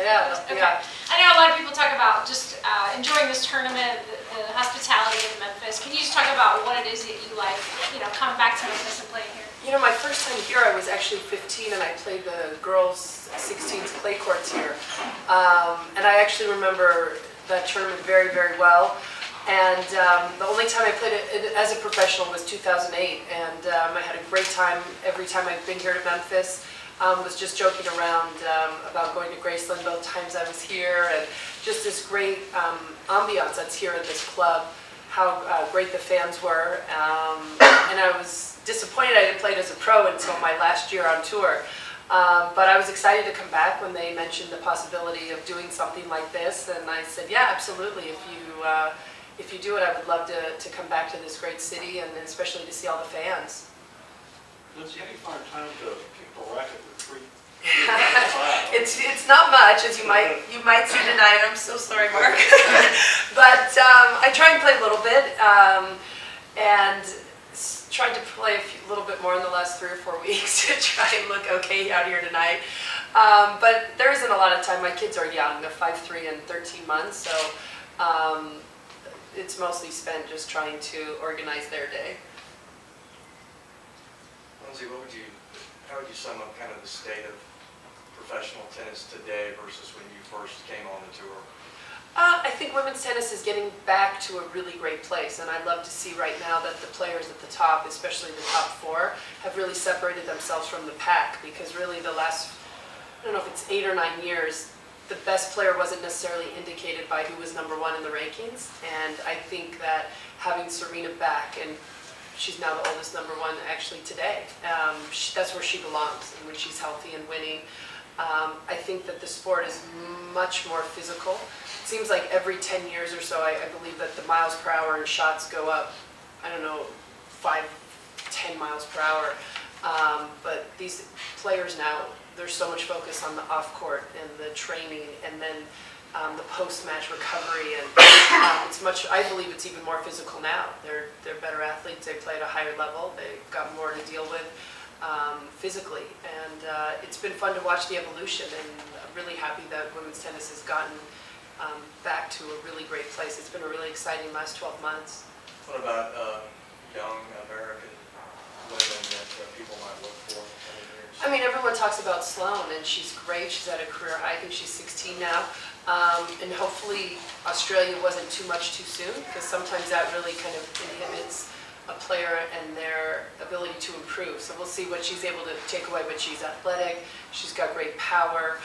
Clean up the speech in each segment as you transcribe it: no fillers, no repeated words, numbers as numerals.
Yeah, Okay. yeah. I know a lot of people talk about just enjoying this tournament, the hospitality in Memphis. Can you just talk about what it is that you like, coming back to Memphis and playing here? My first time here, I was actually 15, and I played the girls' 16s clay courts here. And I actually remember that tournament very, very well. And the only time I played it as a professional was 2008, and I had a great time every time I've been here to Memphis. Was just joking around about going to Graceland both times I was here, and just this great ambiance that's here at this club, how great the fans were. And I was disappointed I didn't play it as a pro until my last year on tour. But I was excited to come back when they mentioned the possibility of doing something like this, and I said, yeah, absolutely. If you do it, I would love to come back to this great city, and especially to see all the fans. Lindsay, how do you find time to kick the racket with three? It's not much, as you might see tonight. I'm so sorry, Mark. But I try and play a little bit, and tried to play a little bit more in the last 3 or 4 weeks to try and look okay out here tonight. But there isn't a lot of time. My kids are young. They're 5'3" and 13 months, so it's mostly spent just trying to organize their day. Lindsay, how would you sum up kind of the state of professional tennis today versus when you first came on the tour? I think women's tennis is getting back to a really great place, and I'd love to see right now that the players at the top, especially the top 4, have really separated themselves from the pack, because really the last, I don't know if it's 8 or 9 years, the best player wasn't necessarily indicated by who was #1 in the rankings, and I think that having Serena back, and she's now the oldest #1 actually today, that's where she belongs, and when she's healthy and winning. I think that the sport is much more physical. It seems like every 10 years or so, I believe that the miles per hour in shots go up, I don't know, 5, 10 miles per hour. But these players now, there's so much focus on the off-court and the training, and then the post-match recovery, and it's much. I believe it's even more physical now. They're better athletes. They play at a higher level. They've got more to deal with physically, and it's been fun to watch the evolution. And I'm really happy that women's tennis has gotten back to a really great place. It's been a really exciting last 12 months. What about young American women that people might look for? I mean, everyone talks about Sloane, and she's great. She's at a career high. I think she's 16 now. And hopefully Australia wasn't too much too soon, because sometimes that really kind of inhibits a player and their ability to improve. So we'll see what she's able to take away, but she's athletic. She's got great power.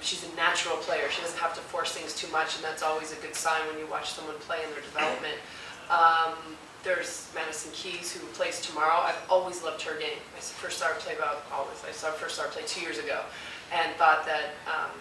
She's a natural player. She doesn't have to force things too much, and that's always a good sign when you watch someone play in their development. There's Madison Keys, who plays tomorrow. I've always loved her game. I first saw her play I first saw her play 2 years ago, and thought that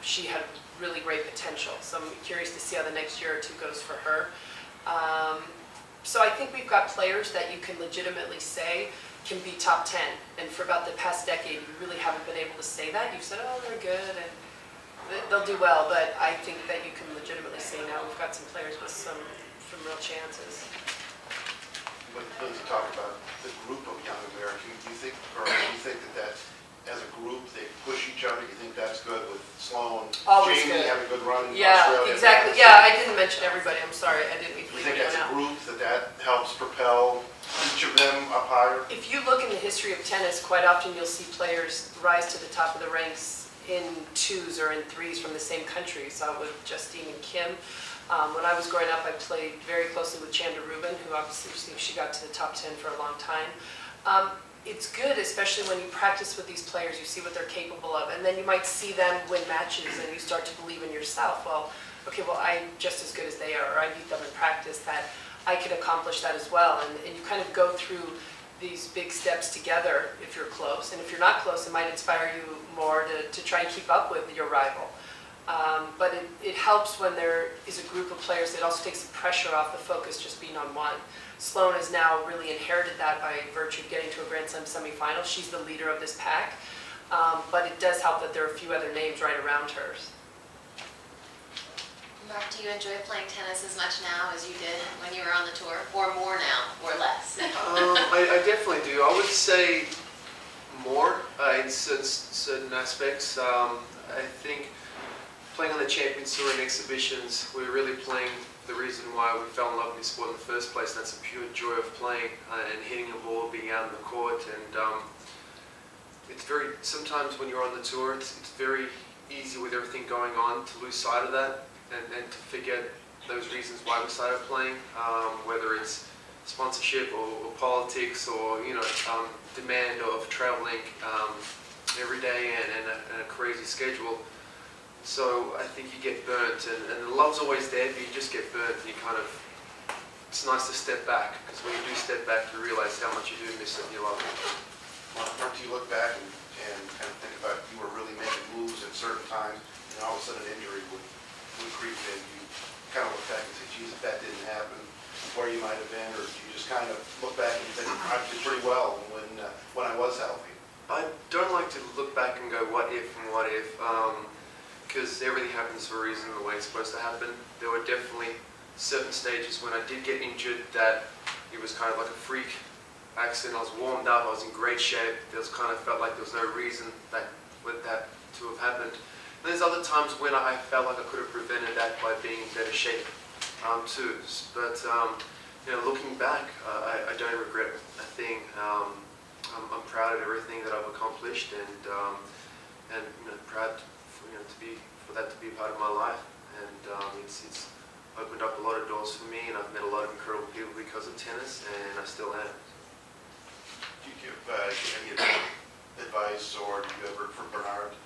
she had really great potential. So I'm curious to see how the next year or 2 goes for her. So I think we've got players that you can legitimately say can be top 10. And for about the past decade, you really haven't been able to say that. You've said, oh, they're good, and they'll do well. But I think that you can legitimately say now we've got some players with some real chances. When you talk about the group of young Americans, do you think that as a group they push each other? Do you think that's good with Sloane, Always Jamie good. having a good run in Yeah, Australia? exactly. Yeah, I didn't mention everybody. I'm sorry. I didn't mean to Do you leave think anyone as a out. group that helps propel each of them up higher? If you look in the history of tennis, quite often you'll see players rise to the top of the ranks in 2s or in 3s from the same country. So with Justine and Kim. When I was growing up, I played very closely with Chanda Rubin, who obviously she got to the top 10 for a long time. It's good, especially when you practice with these players, you see what they're capable of, and then you might see them win matches, and you start to believe in yourself. Well, okay, well, I'm just as good as they are, or I beat them in practice, that I could accomplish that as well. And you kind of go through these big steps together if you're close, and if you're not close, it might inspire you more to try and keep up with your rival. But it helps when there is a group of players. It also takes the pressure off the focus just being on one. Sloane has now really inherited that by virtue of getting to a Grand Slam semifinal. She's the leader of this pack, but it does help that there are a few other names right around hers. Mark, do you enjoy playing tennis as much now as you did when you were on the tour, or more now, or less? I definitely do. I would say more in certain aspects. I think playing on the Champions Tour and exhibitions, we're really playing the reason why we fell in love with this sport in the first place. That's the pure joy of playing and hitting a ball, being out in the court. And it's very, sometimes when you're on the tour, it's very easy with everything going on to lose sight of that and to forget those reasons why we started playing, whether it's sponsorship or politics or, you know, demand of traveling every day and a crazy schedule. So I think you get burnt, and the love's always there, but you just get burnt, and you kind of, it's nice to step back, because when you do step back, you realize how much you do miss it in your life. Mark, do you look back and kind of think about you were really making moves at certain times, and all of a sudden an injury would creep in? You kind of look back and say, geez, if that didn't happen, where you might have been, or do you just kind of look back and think, I did pretty well when I was healthy? I don't like to look back and go, what if and what if, because everything happens for a reason the way it's supposed to happen. There were definitely certain stages when I did get injured that it was kind of like a freak accident. I was warmed up, I was in great shape. There was kind of felt like there was no reason that to have happened. And there's other times when I felt like I could have prevented that by being in better shape too. But you know, looking back, I don't regret a thing. I'm proud of everything that I've accomplished, and you know, proud for that to be a part of my life. And it's opened up a lot of doors for me, and I've met a lot of incredible people because of tennis, and I still am. Do you give any advice, or do you ever, for Bernard,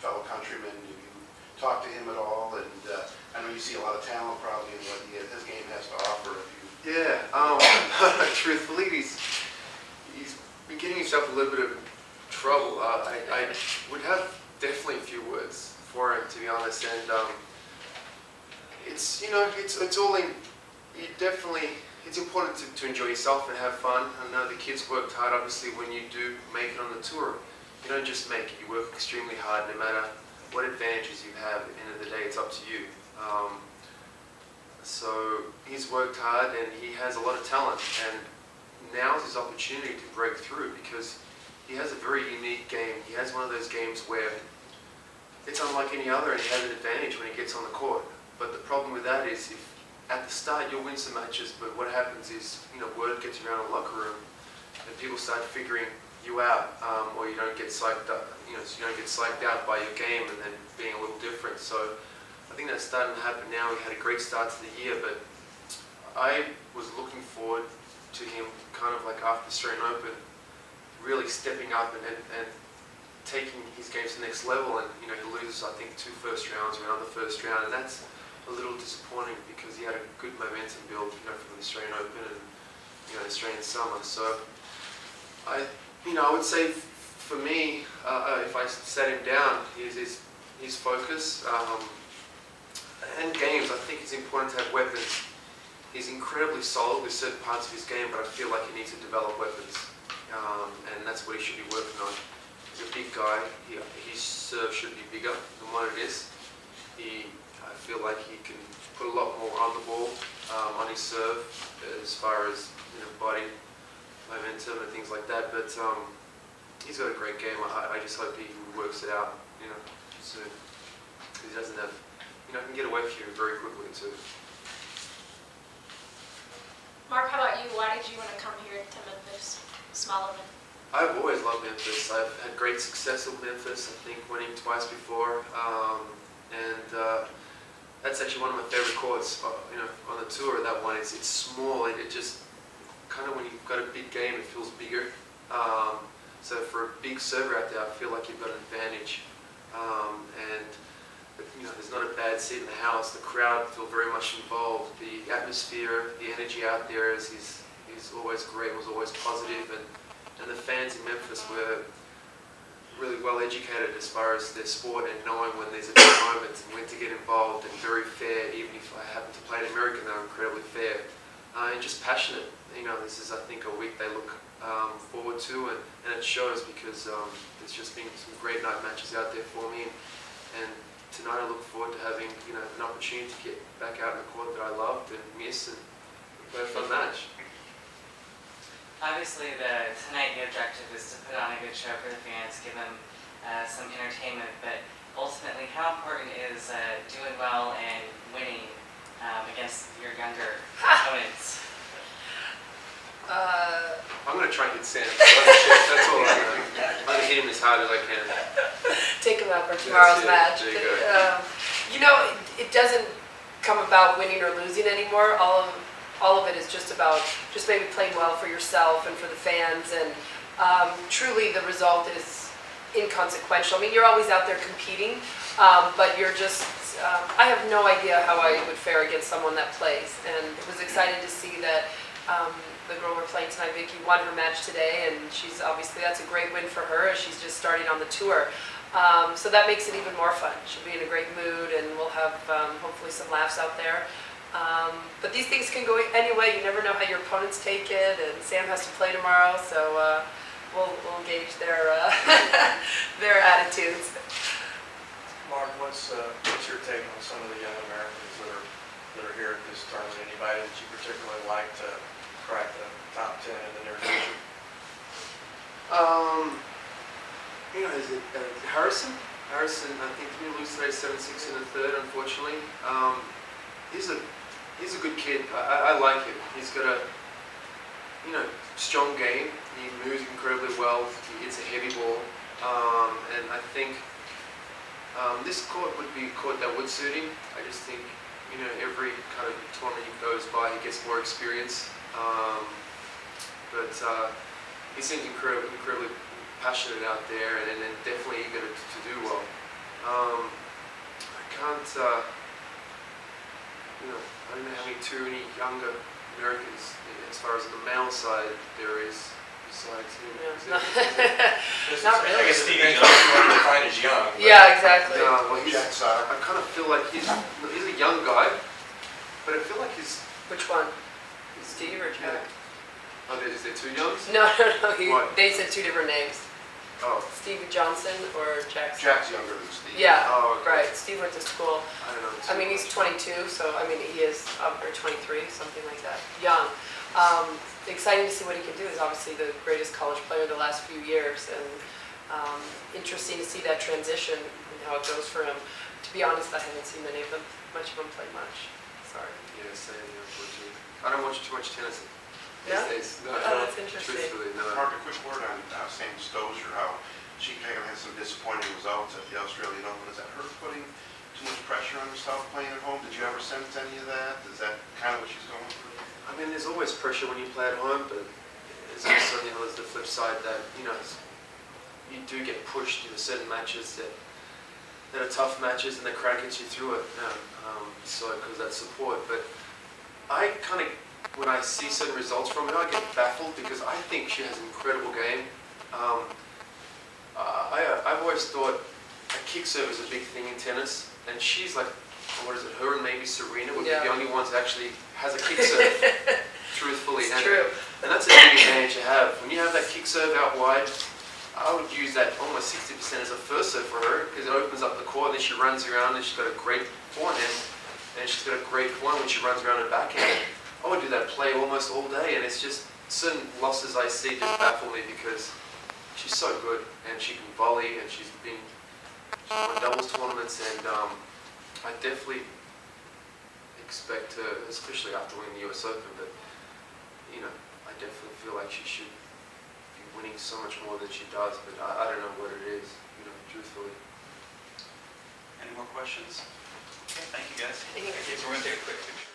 fellow countryman, do you talk to him at all? And I know you see a lot of talent probably in what his game has to offer. Yeah, truthfully, he's been getting himself a little bit of trouble. I would have definitely a few words for him, to be honest, and it's, you know, it's all in, it's important to enjoy yourself and have fun. I know the kids worked hard. Obviously, when you do make it on the tour, you don't just make it, you work extremely hard. No matter what advantages you have, at the end of the day, it's up to you. So he's worked hard, and he has a lot of talent, and now's his opportunity to break through, because he has a very unique game. He has one of those games where it's unlike any other, and he has an advantage when he gets on the court. But the problem with that is, if at the start you'll win some matches, but what happens is, you know, word gets around the locker room, and people start figuring you out, or you don't get psyched up, you know, so you don't get psyched out by your game and then being a little different. So I think that's starting to happen now. We had a great start to the year, but I was looking forward to him kind of like after the Australian Open, really stepping up and taking his game to the next level. And, you know, he loses, I think, 2 first rounds or another first round, and that's a little disappointing because he had a good momentum build, you know, from the Australian Open and, you know, the Australian summer. So I would say for me, if I sat him down, his focus and games, I think it's important to have weapons. He's incredibly solid with certain parts of his game, but I feel like he needs to develop weapons, and that's what he should be working on. He's a big guy. His serve should be bigger than what it is. I feel like he can put a lot more on the ball, on his serve, as far as, you know, body momentum and things like that. But he's got a great game. I just hope he works it out, you know, soon. Because he doesn't have, you know, can get away from you very quickly too. Mark, how about you? Why did you want to come here to Memphis, Smallman? I've always loved Memphis. I've had great success with Memphis. I think winning twice before, and that's actually one of my favorite courts. You know, on the tour, that one. It's small. It just kind of, when you've got a big game, it feels bigger. So for a big server out there, I feel like you've got an advantage. And you know, there's not a bad seat in the house. The crowd feel very much involved. The atmosphere, the energy out there is always great. Was always positive, and the fans in Memphis were really well educated as far as their sport and knowing when there's a big moment and when to get involved, and very fair. Even if I happen to play an American, they're incredibly fair and just passionate. You know, this is, I think, a week they look forward to, and it shows because there's just been some great night matches out there for me, and tonight I look forward to having, you know, an opportunity to get back out in the court that I loved and miss and play a fun match. Obviously, tonight the objective is to put on a good show for the fans, give them some entertainment, but ultimately, how important is doing well and winning against your younger opponents? I'm going to try and hit Sam. That's all I'm going to. I'm going to hit him as hard as I can. Take him out for tomorrow's match. There you go. You know, it doesn't come about winning or losing anymore. All of it is just about just maybe playing well for yourself and for the fans, and truly the result is inconsequential. I mean, you're always out there competing, but you're just, I have no idea how I would fare against someone that plays, and it was exciting to see that the girl we're playing tonight, Vicky, won her match today, and she's obviously, that's a great win for her as she's just starting on the tour. So that makes it even more fun. She'll be in a great mood, and we'll have hopefully some laughs out there. But these things can go any way. You never know how your opponents take it, and Sam has to play tomorrow, so we'll gauge their their attitudes. Mark, what's your take on some of the young Americans that are here at this tournament? Anybody that you particularly like to crack the top 10 in the near future? You know, is it Harrison? Harrison, I think he lose today 7-6 in the third, unfortunately. He's a good kid. I like him. He's got a, you know, strong game. He moves incredibly well. He hits a heavy ball, and I think this court would be a court that would suit him. I just think, you know, every kind of tournament he goes by, he gets more experience. But he seems incredibly passionate out there, and definitely eager to do well. I can't, you know, I don't know how many younger Americans, as far as the male side, there is besides him. Yeah. Not Not really. really. I guess Stevie Johnson, what you define as young. But Yeah, exactly. No, well, Jack I kind of feel like he's a young guy, but I feel like he's. Which one? Steve or Jack? Oh, is there two youngs? No. What? They said two different names. Oh, Steve Johnson or Jackson? Jack's younger than Steve. Yeah, Oh, okay. right. Steve went to school. I don't know. I mean, he's 22, so I mean, he is, or 23, something like that. Young. Exciting to see what he can do. He's obviously the greatest college player the last few years, and interesting to see that transition and how it goes for him. To be honest, I haven't seen much of them play much. Sorry. Yeah, same here, unfortunately. I don't watch too much tennis Yeah? these days. No, Oh, that's interesting. truthfully, no. Mark, a quick word on Sam Stosur, how she kind of had some disappointing results at the Australian Open. Is that her putting too much pressure on herself playing at home? Did you ever sense any of that? Is that kind of what she's going through? I mean, there's always pressure when you play at home, but there's also, you know, there's the flip side that, you know, you do get pushed into certain matches that are tough matches, and the crowd gets you through it. So because that support, but I kind of, when I see certain results from her, I get baffled because I think she has an incredible game. I've always thought a kick serve is a big thing in tennis, and she's like, what is it, her and maybe Serena would be the only ones that actually has a kick serve, truthfully. It's true. And that's a big advantage you have. When you have that kick serve out wide, I would use that almost 60% as a first serve for her, because it opens up the court, and then she runs around, and she's got a great forehand, and she's got a great forehand when she runs around and backhand. I would do that play almost all day, and it's just certain losses I see just baffle me because she's so good, and she can volley, and she's won doubles tournaments, and I definitely expect her, especially after winning the US Open, but you know, I definitely feel like she should be winning so much more than she does, but I don't know what it is, you know, truthfully. Any more questions? Okay, thank you guys. Thank you. Okay, so we're going to take a quick picture.